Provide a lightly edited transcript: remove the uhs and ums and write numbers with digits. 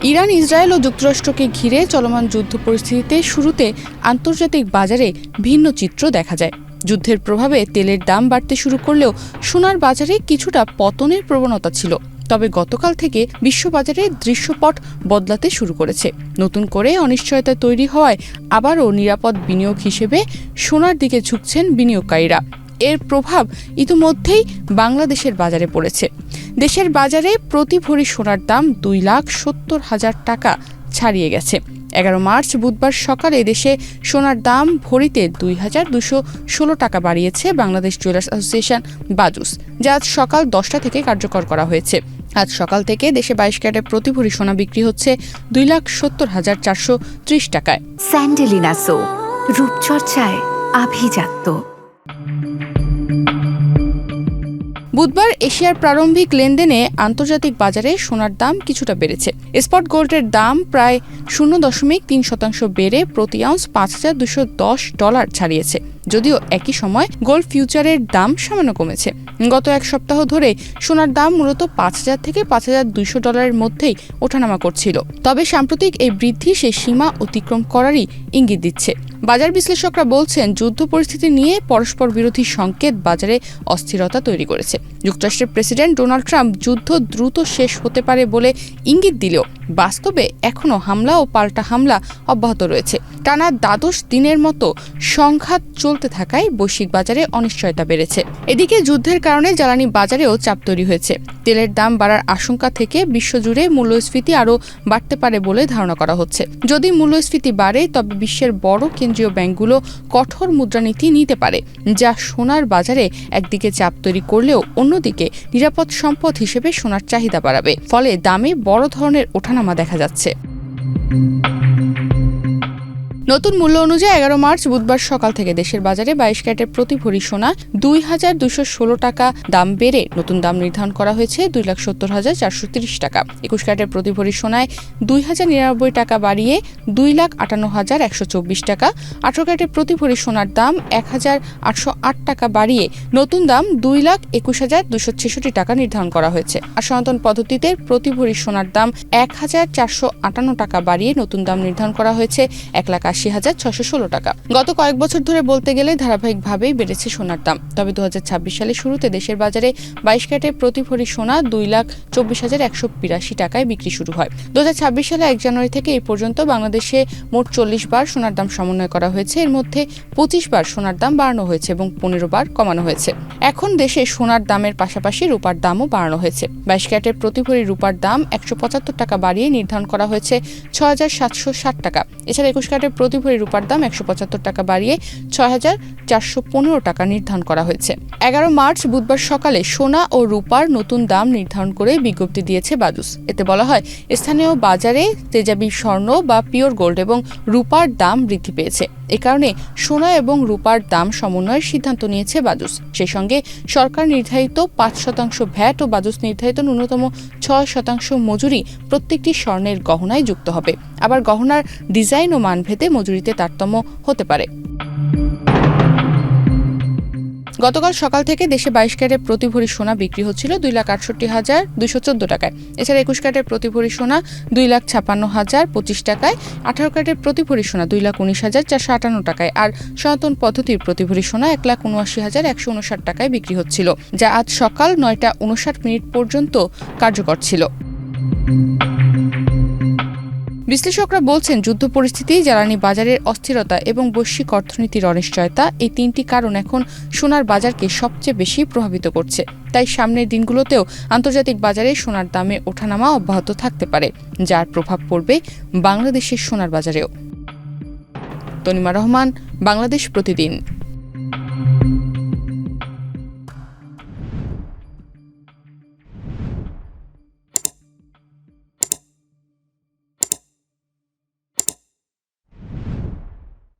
Iran, Israel ও যুক্তরাষ্ট্রকে ঘিরে চলমান যুদ্ধ পরিস্থিতিতে শুরুতে আন্তর্জাতিক বাজারে ভিন্ন চিত্র দেখা যায়। যুদ্ধের প্রভাবে তেলের দাম বাড়তে শুরু করলেও সোনার বাজারে কিছুটা পতনের প্রবণতা ছিল। তবে গতকাল থেকে বিশ্ববাজারে দৃশ্যপট বদলাতে শুরু করেছে। নতুন করে অনিশ্চয়তা তৈরি হওয়ায় আবারও নিরাপদ বিনিয়োগ হিসেবে সোনার দিকে ঝুঁকছেন বিনিয়োগকারীরা। এর প্রভাব ইতিমধ্যেই বাংলাদেশের বাজারে পড়েছে। দেশের বাজারে প্রতি ভরি সোনার দাম 2,70,000 টাকা ছাড়িয়ে গেছে। 11 মার্চ বুধবার সকালে দেশে সোনার দাম ভরিতে 2,216 টাকা বাড়িয়েছে বাংলাদেশ জুয়েলার্স অ্যাসোসিয়েশন বাজুস, যা আজ সকাল 10টা থেকে কার্যকর করা হয়েছে। আজ সকাল থেকে দেশে 22 ক্যারেটের প্রতি ভরি সোনা বিক্রি হচ্ছে 2,70,430 টাকায়। স্যান্ডেলিনা সো, রূপচর্চায় আভিজাত্য। বুধবার এশিয়ার প্রারম্ভিক লেনদেনে আন্তর্জাতিক বাজারে সোনার দাম কিছুটা বেড়েছে। স্পট গোল্ডের দাম প্রায় 0.3% বেড়ে প্রতি আউন্স $5,210 ছাড়িয়েছে, যদিও একই সময় গোল্ড ফিউচারের দাম সামান্য কমেছে। গত এক সপ্তাহ ধরে সোনার দাম মূলত $5,000 থেকে $5,200 মধ্যেই ওঠানামা করছিল। তবে সাম্প্রতিক এই বৃদ্ধি সেই সীমা অতিক্রম করারই ইঙ্গিত দিচ্ছে। বাজার বিশ্লেষকরা বলছেন, যুদ্ধ পরিস্থিতি নিয়ে পরস্পর বিরোধী সংকেত বাজারে অস্থিরতা তৈরি করেছে। যুক্তরাষ্ট্রের প্রেসিডেন্ট ডোনাল্ড ট্রাম্প যুদ্ধ দ্রুত শেষ হতে পারে বলে ইঙ্গিত দিলেও বাস্তবে এখনও হামলা ও পাল্টা হামলা অব্যাহত রয়েছে। টানা 12 দিনের মতো সংঘাত চলতে থাকায় বৈশ্বিক বাজারে অনিশ্চয়তা বেড়েছে। এদিকে যুদ্ধের কারণে জ্বালানি বাজারেও চাপ তৈরি হয়েছে। তেলের দাম বাড়ার আশঙ্কা থেকে বিশ্বজুড়ে মূল্যস্ফীতি আরও বাড়তে পারে বলে ধারণা করা হচ্ছে। যদি মূল্যস্ফীতি বাড়ে, তবে বিশ্বের বড় কেন্দ্রীয় ব্যাংকগুলো কঠোর মুদ্রানীতি নিতে পারে, যা সোনার বাজারে একদিকে চাপ তৈরি করলেও অন্যদিকে নিরাপদ সম্পদ হিসেবে সোনার চাহিদা বাড়াবে। ফলে দামে বড় ধরনের ওঠানামা দেখা যাচ্ছে। নতুন মূল্য অনুযায়ী 11 মার্চ বুধবার সকাল থেকে দেশের বাজারে 22 ক্যারেটের প্রতি ভরি সোনা 2,216 টাকা দাম বেড়ে নতুন দাম নির্ধারণ করা হয়েছে 2,70,430 টাকা। 21 ক্যারেটের প্রতি ভরি সোনায় 2,099 টাকা বাড়িয়ে 2,58,124 টাকা। 18 ক্যারেটের প্রতি ভরি সোনার দাম 1,808 টাকা বাড়িয়ে নতুন দাম 2,21,266 টাকা নির্ধারণ করা হয়েছে। আর সনাতন পদ্ধতিতে প্রতি ভরি সোনার দাম 1,458 টাকা বাড়িয়ে নতুন দাম নির্ধারণ করা হয়েছে 1,80,616 টাকা। গত কয়েক বছর ধরে বলতে গেলে ধারাবাহিকভাবেই বেড়েছে সোনার দাম। তবে 2026 সালের শুরুতে দেশের বাজারে 22 ক্যারেটের প্রতি ভরি সোনা 2,24,182 টাকায় বিক্রি শুরু হয়। 2026 সালে 1 জানুয়ারি থেকে এই পর্যন্ত বাংলাদেশে মোট 40 বার সোনার দাম সমন্বয় করা হয়েছে। এর মধ্যে 25 বার সোনার দাম বাড়ানো হয়েছে এবং 15 বার কমানো হয়েছে। এখন দেশে সোনার দামের পাশাপাশি রূপার দামও বাড়ানো হয়েছে। 22 ক্যারেটের প্রতি ভরি রূপার দাম 175 টাকা বাড়িয়ে নির্ধারণ করা হয়েছে 6,760 টাকা। এছাড়া 21 ক্যারেটের প্রতি ভরি রূপার দাম 175 টাকা বাড়িয়ে 6,415 টাকা নির্ধারণ করা হয়েছে। 11 মার্চ বুধবার সকালে সোনা ও রূপার নতুন দাম নির্ধারণ করে বিজ্ঞপ্তি দিয়েছে বাজুস। এতে বলা হয়, স্থানীয় বাজারে তেজাবি স্বর্ণ বা পিওর গোল্ড এবং রূপার দাম বৃদ্ধি পেয়েছে। এ কারণে সোনা এবং রূপার দাম সমন্বয়ের সিদ্ধান্ত নিয়েছে বাজুস। সেই সঙ্গে সরকার নির্ধারিত 5% ভ্যাট ও বাজুস নির্ধারিত ন্যূনতম 6% মজুরি প্রত্যেকটি স্বর্ণের গহনায় যুক্ত হবে। আবার গহনার ডিজাইন ও মানভেদে মজুরিতে তারতম্য হতে পারে। গতকাল সকাল থেকে দেশে 22 ক্যারেটের প্রতি ভরি সোনা বিক্রি হচ্ছিল 2,68,214 টাকায়। এছাড়া 21 ক্যারেটের প্রতি ভরি সোনা 2,56,025 টাকায়। 18 ক্যারেটের প্রতি ভরি সোনা 2,19,458 টাকায়। আর সনাতন পদ্ধতির প্রতি ভরি সোনা 1,79,159 টাকায় বিক্রি হচ্ছিল, যা আজ সকাল 9:59 পর্যন্ত কার্যকর ছিল। বিশ্লেষকরা বলছেন, যুদ্ধ পরিস্থিতি, জ্বালানি বাজারের অস্থিরতা এবং বৈশ্বিক অর্থনীতির অনিশ্চয়তা, এই তিনটি কারণ এখন সোনার বাজারকে সবচেয়ে বেশি প্রভাবিত করছে। তাই সামনের দিনগুলোতেও আন্তর্জাতিক বাজারে সোনার দামে ওঠানামা অব্যাহত থাকতে পারে, যার প্রভাব পড়বে বাংলাদেশের সোনার বাজারেও। তনিমা রহমান, বাংলাদেশ প্রতিদিন।